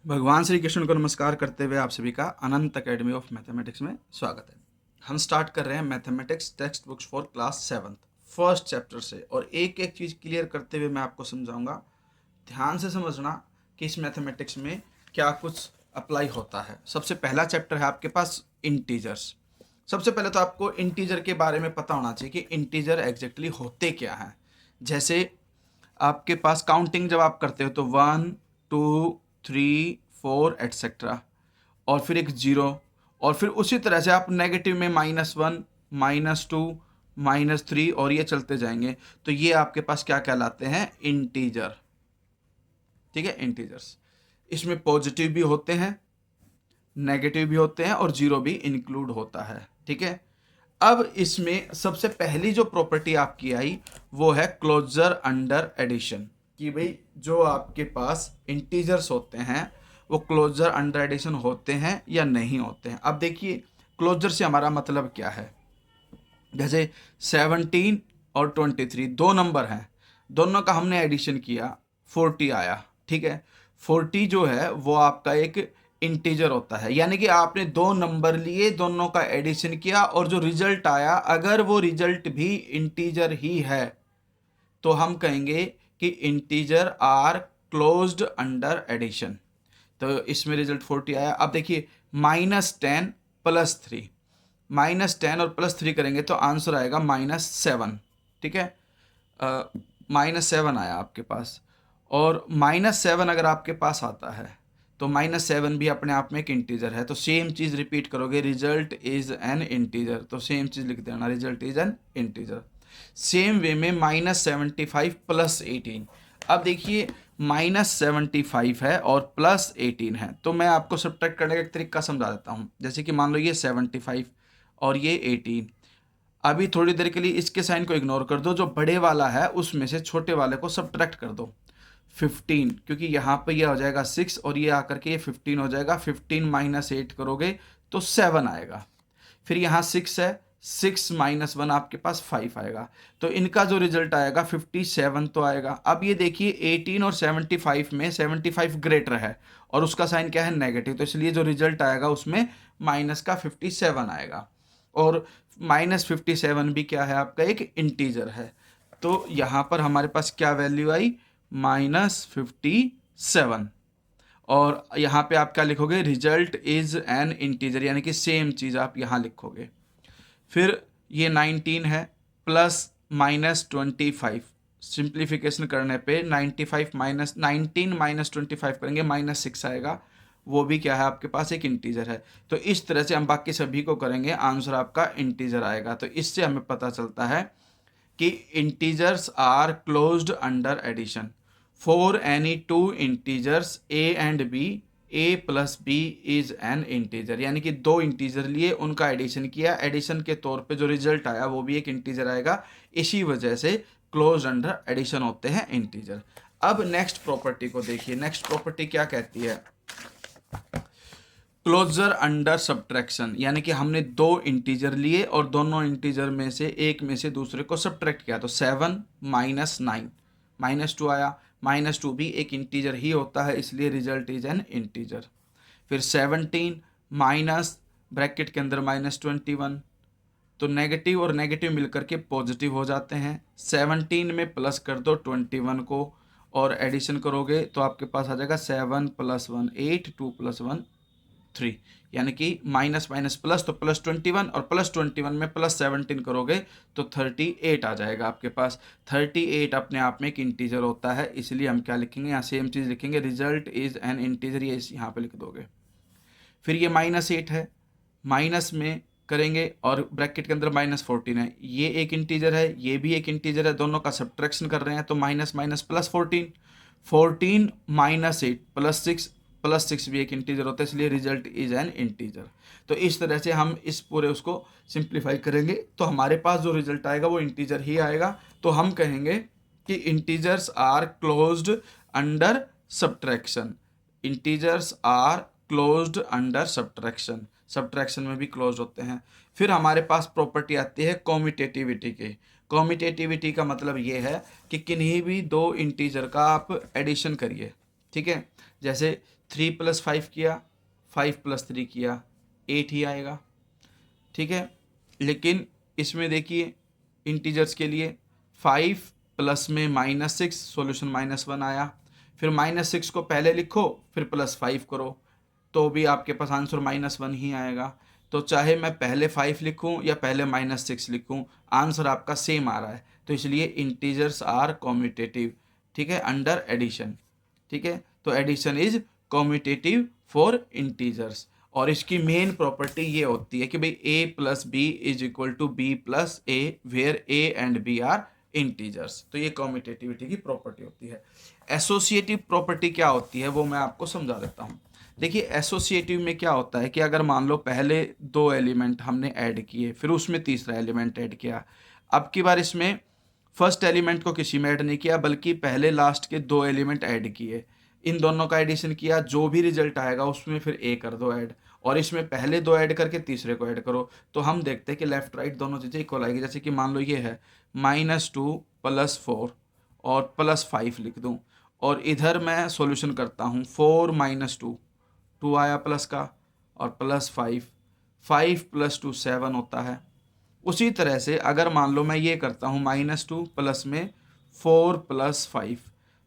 भगवान श्री कृष्ण को नमस्कार करते हुए आप सभी का अनंत अकेडमी ऑफ मैथमेटिक्स में स्वागत है। हम स्टार्ट कर रहे हैं mathematics text books for class 7 first chapter से, और एक एक चीज़ क्लियर करते हुए मैं आपको समझाऊंगा। ध्यान से समझना कि इस मैथमेटिक्स में क्या कुछ अप्लाई होता है। सबसे पहला चैप्टर है आपके पास इंटीजर्स। सबसे पहले तो आपको इंटीजर के बारे में पता होना चाहिए कि इंटीजर एग्जैक्टली होते क्या हैं। जैसे आपके पास काउंटिंग जब आप करते हो तो 1 2 3 4 एटसेट्रा, और फिर एक जीरो, और फिर उसी तरह से आप नेगेटिव में -1 -2 -3 और ये चलते जाएंगे। तो ये आपके पास क्या कहलाते हैं? इंटीजर। ठीक है, इंटीजर्स। इसमें पॉजिटिव भी होते हैं, नेगेटिव भी होते हैं और जीरो भी इंक्लूड होता है। ठीक है, अब इसमें सबसे पहली जो प्रॉपर्टी आपकी आई वो है क्लोजर अंडर एडिशन, कि भाई जो आपके पास इंटीजर्स होते हैं वो क्लोजर अंडर एडिशन होते हैं या नहीं होते हैं। अब देखिए, क्लोजर से हमारा मतलब क्या है। जैसे 17 और 23 दो नंबर हैं, दोनों का हमने एडिशन किया, 40 आया। ठीक है, 40 जो है वो आपका एक इंटीजर होता है, यानी कि आपने दो नंबर लिए, दोनों का एडिशन किया और जो रिजल्ट आया अगर वो रिजल्ट भी इंटीजर ही है तो हम कहेंगे कि integer are closed under addition. तो इसमें रिजल्ट 40 आया। अब देखिए, -10 +3, -10 और +3 करेंगे तो आंसर आएगा -7। ठीक है, -7 आया आपके पास, और -7 अगर आपके पास आता है तो -7 भी अपने आप में एक इंटीजर है। तो सेम चीज़ रिपीट करोगे, रिजल्ट इज एन इंटीजर, तो सेम चीज़ लिख देना, result is an integer. Same way में -75 +18। अब देखिए, -75 है और +18 है, तो मैं आपको सब्ट्रैक्ट करने का एक तरीका समझा देता हूँ। जैसे कि मान लो ये 75 और ये 18। अभी थोड़ी देर के लिए इसके साइन को इग्नोर कर दो, जो बड़े वाला है उसमें से छोटे वाले को सब्ट्रैक्ट कर दो, 15, क्योंकि यहाँ पे ये हो जाएगा 6 और ये आकर के ये 15 हो जाएगा। 15 - 8 करोगे तो 7 आएगा। फिर यहाँ 6 है, 6 - 1 आपके पास 5 आएगा। तो इनका जो रिजल्ट आएगा 57 तो आएगा। अब ये देखिए, 18 और 75 में 75 ग्रेटर है और उसका साइन क्या है? नेगेटिव, तो इसलिए जो रिजल्ट आएगा उसमें माइनस का 57 आएगा। और -57 भी क्या है? आपका एक इंटीजर है। तो यहाँ पर हमारे पास क्या वैल्यू आई? -57। और यहाँ पे आप क्या लिखोगे? रिजल्ट इज एन इंटीजर, यानी कि सेम चीज़ आप यहाँ लिखोगे। फिर ये 19 है, प्लस -25। सिंप्लीफिकेशन करने पे 95 माइनस 19 -25 करेंगे, -6 आएगा। वो भी क्या है? आपके पास एक इंटीजर है। तो इस तरह से हम बाकी सभी को करेंगे, आंसर आपका इंटीजर आएगा। तो इससे हमें पता चलता है कि integers are closed under addition for any two integers A and B, A plus B is an integer, यानी कि दो इंटीजर लिए, उनका एडिशन किया, एडिशन के तौर पे जो रिजल्ट आया वो भी एक इंटीजर आएगा। इसी वजह से क्लोज अंडर एडिशन होते हैं इंटीजर। अब नेक्स्ट प्रॉपर्टी को देखिए। नेक्स्ट प्रॉपर्टी क्या कहती है? क्लोजर अंडर सब्ट्रैक्शन, यानी कि हमने दो इंटीजर लिए और दोनों इंटीजर में से एक में से दूसरे को सब्ट्रैक्ट किया। तो 7 - 9, -2 आया। -2 भी एक इंटीजर ही होता है, इसलिए रिजल्ट इज एन इंटीजर। फिर 17 माइनस ब्रैकेट के अंदर -21, तो नेगेटिव और नेगेटिव मिलकर के पॉजिटिव हो जाते हैं। 17 में प्लस कर दो 21 को और एडिशन करोगे तो आपके पास आ जाएगा 7 + 1 8, 2 + 1 3, यानी कि माइनस माइनस प्लस, तो +21 और +21 में +17 करोगे तो 38 आ जाएगा आपके पास। 38 अपने आप में एक इंटीजर होता है, इसलिए हम क्या लिखेंगे? यहाँ सेम चीज़ लिखेंगे, रिजल्ट इज एन इंटीजर, ये यहाँ पे लिख दोगे। फिर ये -8 है, माइनस में करेंगे और ब्रैकेट के अंदर -14 है, ये एक इंटीजर है, ये भी एक इंटीजर है, दोनों का सब्ट्रैक्शन कर रहे हैं तो माइनस माइनस +14, 14 -8 +6 भी एक इंटीजर होता है, इसलिए रिजल्ट इज एन इंटीजर। तो इस तरह से हम इस पूरे उसको सिंप्लीफाई करेंगे तो हमारे पास जो रिजल्ट आएगा वो इंटीजर ही आएगा। तो हम कहेंगे कि integers are closed under subtraction, integers are closed under subtraction, subtraction में भी क्लोज होते हैं। फिर हमारे पास प्रॉपर्टी आती है कॉम्यूटेटिविटी की। कॉम्यूटेटिविटी का मतलब ये है कि किन्हीं भी दो इंटीजर का आप एडिशन करिए। ठीक है, जैसे 3+5 किया, 5+3 किया, 8 ही आएगा। ठीक है, लेकिन इसमें देखिए इंटीजर्स के लिए 5 प्लस में -6, सॉल्यूशन -1 आया। फिर -6 को पहले लिखो, फिर +5 करो, तो भी आपके पास आंसर -1 ही आएगा। तो चाहे मैं पहले 5 लिखूं या पहले -6 लिखूं, आंसर आपका सेम आ रहा है। तो इसलिए इंटीजर्स आर कॉम्यूटेटिव, ठीक है, अंडर एडिशन। ठीक है, तो addition is commutative for integers. और इसकी मेन प्रॉपर्टी ये होती है कि भाई a plus B is equal to B plus A, where a and b are integers. तो ये कॉम्यूटेटिविटी की प्रॉपर्टी होती है। एसोसिएटिव प्रॉपर्टी क्या होती है वो मैं आपको समझा देता हूँ। देखिए एसोसिएटिव में क्या होता है कि अगर मान लो पहले 2 एलिमेंट हमने ऐड किए, फिर उसमें तीसरा एलिमेंट ऐड किया, अब की बार इसमें फर्स्ट एलिमेंट को किसी में ऐड नहीं किया, बल्कि पहले लास्ट के 2 एलिमेंट ऐड किए, इन दोनों का एडिशन किया, जो भी रिजल्ट आएगा उसमें फिर ए कर दो ऐड, और इसमें पहले 2 ऐड करके तीसरे को ऐड करो। तो हम देखते हैं कि लेफ्ट राइट दोनों चीज़ें इक्वल आएगी। जैसे कि मान लो ये है -2 + 4 और +5 लिख दूँ, और इधर मैं सॉल्यूशन करता हूँ 4 - 2, 2 आया प्लस का, और +5, 5 + 2 7 होता है। उसी तरह से अगर मान लो मैं ये करता हूँ -2 प्लस में 4 + 5,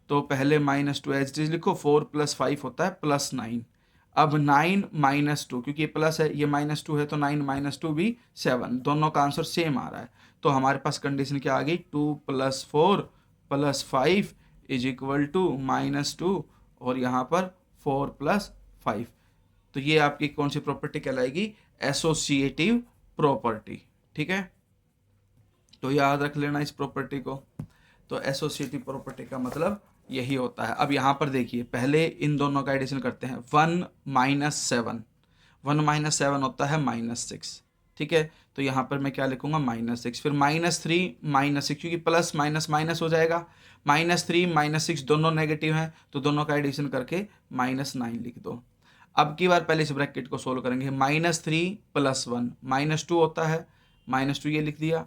तो पहले -2 एज इट इज लिखो, 4 + 5 होता है +9। अब 9 - 2, क्योंकि ये प्लस है, ये -2 है, तो 9 - 2 भी 7, दोनों का आंसर सेम आ रहा है। तो हमारे पास कंडीशन क्या आ गई, 2 + 4 + 5 इज इक्वल टू -2, और यहाँ पर 4 + 5। तो ये आपकी कौन सी प्रॉपर्टी कहलाएगी, एसोसिएटिव प्रॉपर्टी। ठीक है, तो याद रख लेना इस प्रॉपर्टी को। तो एसोसिएटिव प्रॉपर्टी का मतलब यही होता है। अब यहाँ पर देखिए पहले इन दोनों का एडिशन करते हैं, 1 - 7, 1 - 7 होता है -6। ठीक है, तो यहाँ पर मैं क्या लिखूंगा, -6, फिर -3 - 6, क्योंकि प्लस माइनस माइनस हो जाएगा, -3 - 6 दोनों नेगेटिव हैं, तो दोनों का एडिशन करके -9 लिख दो। अब की बार पहले इस ब्रैकेट को सोल्व करेंगे, -3 + 1 -2 होता है, -2 ये लिख दिया,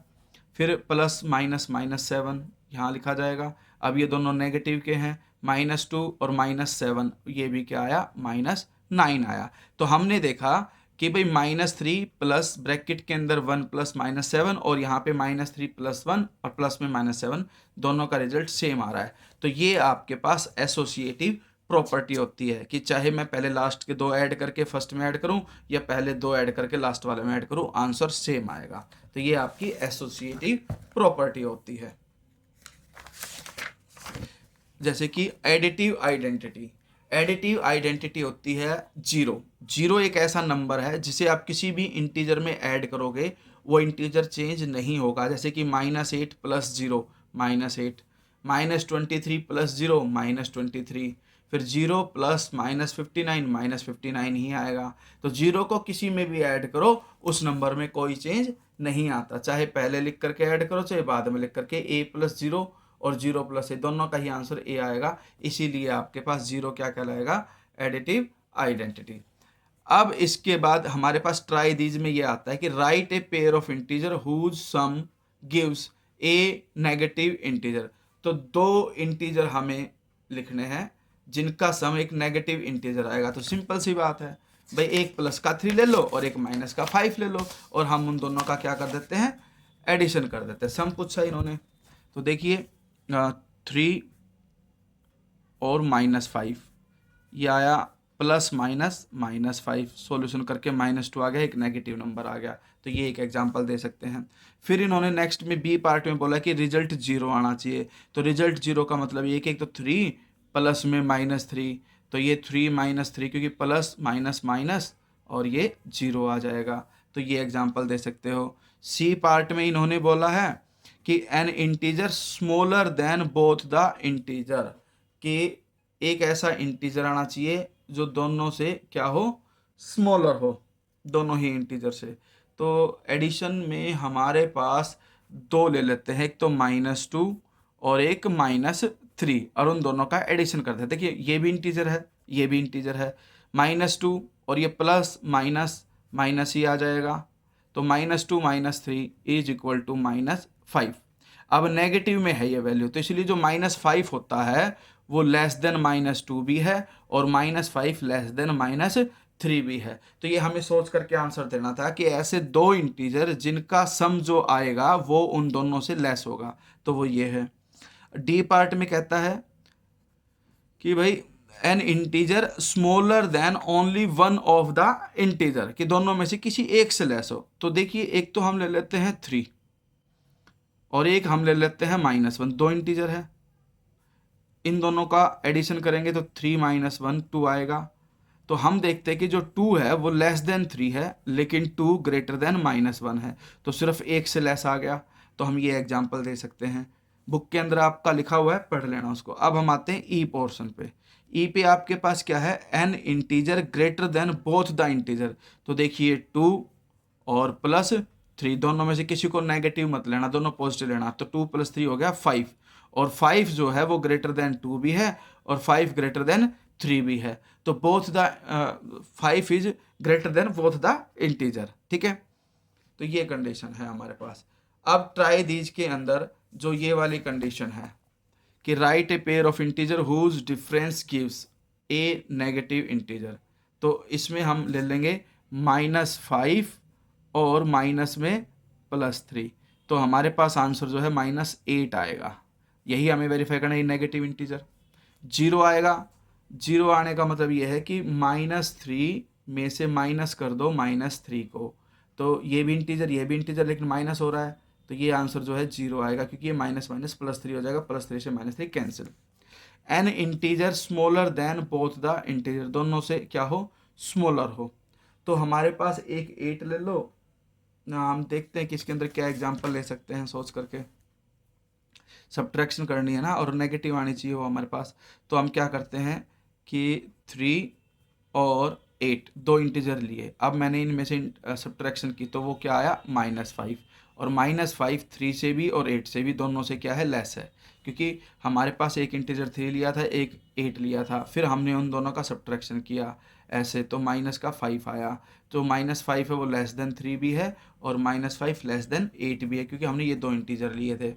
फिर प्लस माइनस -7 यहाँ लिखा जाएगा। अब ये दोनों नेगेटिव के हैं, -2 और -7, ये भी क्या आया, -9 आया। तो हमने देखा कि भाई -3 प्लस ब्रैकेट के अंदर 1 प्लस -7, और यहाँ पे -3 + 1 और प्लस में -7, दोनों का रिजल्ट सेम आ रहा है। तो ये आपके पास एसोसिएटिव प्रॉपर्टी होती है कि चाहे मैं पहले लास्ट के 2 ऐड करके फर्स्ट में ऐड करूं, या पहले 2 ऐड करके लास्ट वाले में ऐड करूं, आंसर सेम आएगा। तो ये आपकी एसोसिएटिव प्रॉपर्टी होती है। जैसे कि एडिटिव आइडेंटिटी, एडिटिव आइडेंटिटी होती है 0। 0 एक ऐसा नंबर है जिसे आप किसी भी इंटीजर में ऐड करोगे वो इंटीजर चेंज नहीं होगा। जैसे कि -8 + 0 -8, -23 + 0 -23, फिर 0 + -59 -59 ही आएगा। तो 0 को किसी में भी ऐड करो उस नंबर में कोई चेंज नहीं आता, चाहे पहले लिख करके ऐड करो चाहे बाद में लिख करके। a + 0 और 0 + a दोनों का ही आंसर a आएगा, इसीलिए आपके पास 0 क्या कहलाएगा, एडिटिव आइडेंटिटी। अब इसके बाद हमारे पास ट्राई दीज में ये आता है कि write a pair of integer whose sum gives a negative integer. तो 2 इंटीजर हमें लिखने हैं जिनका सम एक नेगेटिव इंटीजर आएगा। तो सिंपल सी बात है भाई, एक प्लस का 3 ले लो और एक माइनस का 5 ले लो, और हम उन दोनों का क्या कर देते हैं, एडिशन कर देते हैं। सम पूछा इन्होंने, तो देखिए 3 और -5, ये आया प्लस माइनस -5, सॉल्यूशन करके -2 आ गया, एक नेगेटिव नंबर आ गया। तो ये एक एग्जांपल दे सकते हैं। फिर इन्होंने नेक्स्ट में बी पार्ट में बोला कि रिजल्ट 0 आना चाहिए। तो रिजल्ट 0 का मतलब ये कि एक तो 3 प्लस में -3, तो ये 3 - 3, क्योंकि प्लस माइनस माइनस और ये 0 आ जाएगा। तो ये एग्जांपल दे सकते हो। सी पार्ट में इन्होंने बोला है कि N integer smaller than both the integer, कि एक ऐसा इंटीजर आना चाहिए जो दोनों से क्या हो, स्मॉलर हो, दोनों ही इंटीजर से। तो एडिशन में हमारे पास 2 ले लेते हैं, एक तो -2 और एक -3, और उन दोनों का एडिशन करते हैं। देखिए ये भी इंटीजर है, ये भी इंटीजर है, -2 और ये प्लस माइनस माइनस ही आ जाएगा। तो -2 - 3 इज इक्वल टू -5। अब नेगेटिव में है ये वैल्यू, तो इसलिए जो -5 होता है वो लेस देन -2 भी है और -5 लेस देन -3 भी है। तो ये हमें सोच करके आंसर देना था कि ऐसे दो इंटीजर जिनका सम जो आएगा वो उन दोनों से लेस होगा, तो वो ये है। डी पार्ट में कहता है कि भाई N integer smaller than only one of the integer, कि दोनों में से किसी एक से लेस हो। तो देखिए एक तो हम ले लेते हैं 3 और एक हम ले लेते हैं -1, दो इंटीजर है, इन दोनों का एडिशन करेंगे तो 3 - 1 2 आएगा। तो हम देखते हैं कि जो 2 है वो लेस देन 3 है लेकिन 2 ग्रेटर देन -1 है, तो सिर्फ एक से लेस आ गया। तो हम ये एग्जांपल दे सकते हैं, बुक के अंदर आपका लिखा हुआ है, पढ़ लेना उसको। अब हम आते हैं ई पोर्शन पे। ई पे आपके पास क्या है, N integer greater than both the integer. तो देखिए 2 और +3, दोनों में से किसी को नेगेटिव मत लेना, दोनों पॉजिटिव लेना। तो 2 + 3 हो गया 5, और 5 जो है वो ग्रेटर देन 2 भी है और 5 ग्रेटर देन 3 भी है। तो both the 5 is greater than both the integer, ठीक है। तो ये कंडीशन है हमारे पास। अब ट्राई दीज के अंदर जो ये वाली कंडीशन है कि write a pair of integer whose difference gives a negative integer, तो इसमें हम ले लेंगे -5 और माइनस में +3, तो हमारे पास आंसर जो है -8 आएगा। यही हमें वेरीफाई करना है, नेगेटिव इंटीजर। 0 आएगा, 0 आने का मतलब ये है कि -3 में से माइनस कर दो -3 को, तो ये भी इंटीजर ये भी इंटीजर लेकिन माइनस हो रहा है, तो ये आंसर जो है 0 आएगा, क्योंकि ये माइनस माइनस +3 हो जाएगा, +3 से -3 cancel. N integer smaller than both the integer, दोनों से क्या हो, स्मॉलर हो। तो हमारे पास एक 8 ले लो ना, हम देखते हैं कि इसके अंदर क्या एग्जांपल ले सकते हैं सोच करके। सब्ट्रैक्शन करनी है ना, और नेगेटिव आनी चाहिए वो हमारे पास। तो हम क्या करते हैं कि 3 और 8 दो इंटीजर लिए, अब मैंने इनमें से सब्ट्रैक्शन की तो वो क्या आया -5, और -5 3 से भी और 8 से भी दोनों से क्या है, लेस है, क्योंकि हमारे पास एक इंटीजर 3 लिया था, एक 8 लिया था, फिर हमने उन दोनों का सब्ट्रैक्शन किया ऐसे, तो -5 आया। तो -5 है वो लेस देन 3 भी है और -5 लेस देन 8 भी है, क्योंकि हमने ये दो इंटीजर लिए थे,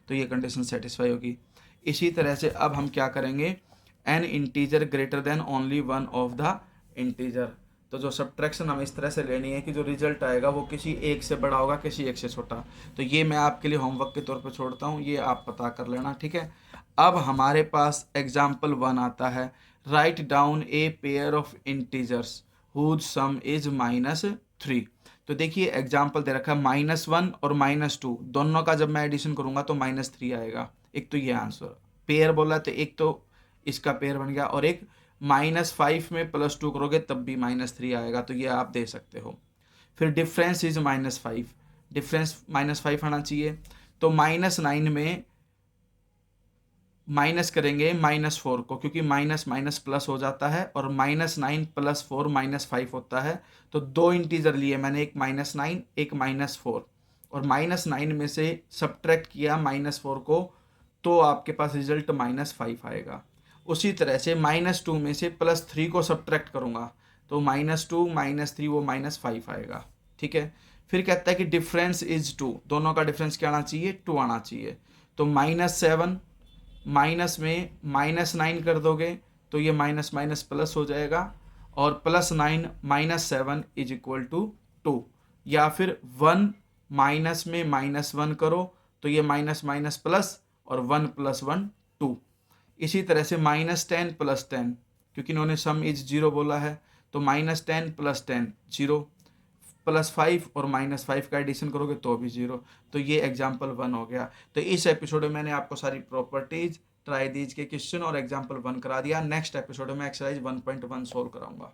तो ये कंडीशन सेटिस्फाई होगी। इसी तरह से अब हम क्या करेंगे, N integer greater than only one of the integer, तो जो सब्ट्रैक्शन हमें इस तरह से लेनी है कि जो रिजल्ट आएगा वो किसी एक से बड़ा होगा, किसी एक से छोटा। तो ये मैं आपके लिए होमवर्क के तौर पे छोड़ता हूँ, ये आप पता कर लेना, ठीक है। अब हमारे पास एग्जाम्पल 1 आता है, write down a pair of integers whose sum is -3। तो देखिए एग्जाम्पल दे रखा है -1 और -2, दोनों का जब मैं एडिशन करूंगा तो -3 आएगा। एक तो ये आंसर पेयर बोला, तो एक तो इसका पेयर बन गया, और एक -5 में +2 करोगे तब भी -3 आएगा, तो ये आप दे सकते हो। फिर डिफरेंस इज -5, डिफरेंस -5 आना चाहिए, तो -9 में माइनस करेंगे -4 को, क्योंकि माइनस माइनस प्लस हो जाता है, और -9 + 4 -5 होता है। तो दो इंटीजर लिए मैंने, एक -9 एक -4, और -9 में से सब्ट्रैक्ट किया -4 को, तो आपके पास रिजल्ट -5 आएगा। उसी तरह से -2 में से +3 को सब्ट्रैक्ट करूँगा, तो -2 -3 वो -5 आएगा, ठीक है। फिर कहता है कि डिफरेंस इज 2, दोनों का डिफरेंस क्या आना चाहिए, 2 आना चाहिए। तो -7 माइनस में -9 कर दोगे तो ये माइनस माइनस प्लस हो जाएगा, और +9 -7 इज इक्वल टू 2, या फिर 1 माइनस में -1 करो तो ये माइनस माइनस प्लस, और 1 + 1 2। इसी तरह से -10 + 10, क्योंकि इन्होंने सम इज 0 बोला है, तो -10 + 10 0, +5 और -5 का एडिशन करोगे तो भी 0। तो ये एग्जाम्पल 1 हो गया। तो इस एपिसोड में मैंने आपको सारी प्रॉपर्टीज, ट्राई दीज के क्वेश्चन और एग्जाम्पल 1 करा दिया। नेक्स्ट एपिसोड में एक्सरसाइज 1.1 सोल्व कराऊंगा।